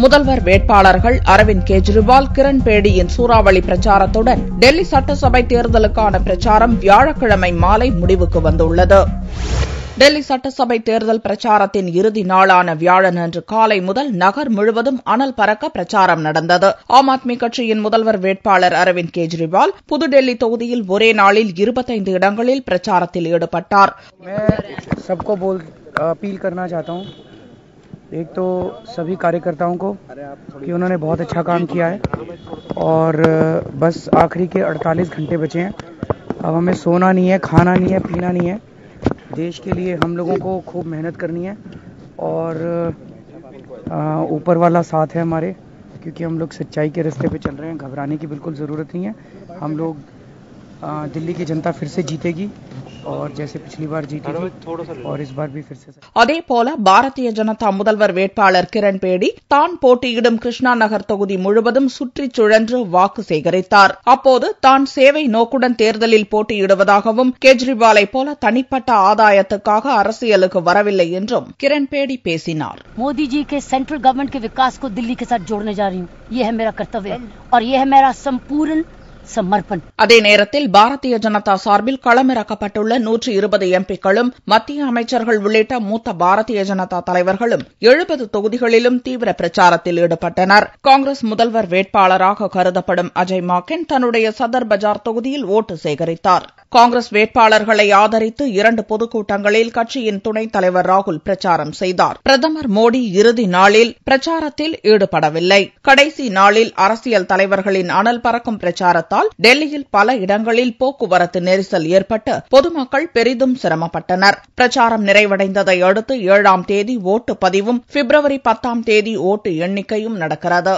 முதல்வர் வேட்பாளர்கள் அரவிந்த் கெஜ்ரிவால், கிரண் பேடியின் சூறாவளி பிரச்சாரத்துடன் டெல்லி சட்டசபை தேர்தலுக்கான பிரச்சாரம் வியாழக்கிழமை மாலை முடிவுக்கு வந்துள்ளது. டெல்லி சட்டசபை தேர்தல் பிரச்சாரத்தின் இறுதி நாளான வியாழனன்று காலை முதல் நகர் முழுவதும் அனல் பறக்க பிரச்சாரம் நடந்தது. ஆம் ஆத்மி கட்சியின் முதல்வர் வேட்பாளர் அரவிந்த் கெஜ்ரிவால் புதுடெல்லி தொகுதியில் ஒரே நாளில் 25 இடங்களில் பிரச்சாரத்தில் ஈடுபட்டார். एक तो सभी कार्यकर्ताओं को कि उन्होंने बहुत अच्छा काम किया है और बस आखिरी के 48 घंटे बचे हैं. अब हमें सोना नहीं है, खाना नहीं है, पीना नहीं है. देश के लिए हम लोगों को खूब मेहनत करनी है और ऊपर वाला साथ है हमारे, क्योंकि हम लोग सच्चाई के रास्ते पे चल रहे हैं. घबराने की बिल्कुल ज़रूरत नहीं है. हम लोग दिल्ली की जनता फिर से जीतेगी और जैसे पिछली बार जीती थी और इस बार भी फिर से. அதேபோல பாரதிய ஜனதா முதல்வர் வேட்பாளர் கிரண் பேடி தான் போட்டியிடும் கிருஷ்ணா நகர் தொகுதி முழுவதும் சுற்றிச் சுழன்று வாக்கு சேகரித்தார். அப்போது தான் சேவை நோக்குடன் தேர்தலில் போட்டியிடுவதாகவும், கெஜ்ரிவாலை போல தனிப்பட்ட ஆதாயத்துக்காக அரசியலுக்கு வரவில்லை என்றும் கிரண் பேடி பேசினார். मोदी जी के सेंट्रल गवर्नमेंट के विकास को दिल्ली के साथ जोड़ने जा रही हूँ. ये है मेरा कर्तव्य और ये है मेरा संपूर्ण समर्पण. அதே நேரத்தில் பாரதிய ஜனதா சார்பில் களமிறக்கப்பட்டுள்ள 120 எம்பிக்களும் மத்திய அமைச்சர்கள் உள்ளிட்ட மூத்த பாரதிய ஜனதா தலைவர்களும் 70 தொகுதிகளிலும் தீவிர பிரச்சாரத்தில் ஈடுபட்டனர். காங்கிரஸ் முதல்வர் வேட்பாளராக கருதப்படும் அஜய் மாக்கென் தன்னுடைய சதர் பஜார் தொகுதியில் ஓட்டு சேகரித்தார். காங்கிரஸ் வேட்பாளர்களை ஆதரித்து 2 பொதுக்கூட்டங்களில் கட்சியின் துணைத் தலைவர் ராகுல் பிரச்சாரம் செய்தார். பிரதமர் மோடி இறுதி நாளில் பிரச்சாரத்தில் ஈடுபடவில்லை. கடைசி நாளில் அரசியல் தலைவர்களின் அனல் பறக்கும் பிரச்சாரத்தால் டெல்லியில் பல இடங்களில் போக்குவரத்து நெரிசல் ஏற்பட்டு பொதுமக்கள் பெரிதும் சிரமப்பட்டனர். பிரச்சாரம் நிறைவடைந்ததை அடுத்து 7ஆம் தேதி ஓட்டு பதிவும், பிப்ரவரி 10ஆம் தேதி ஓட்டு எண்ணிக்கையும் நடக்கிறது.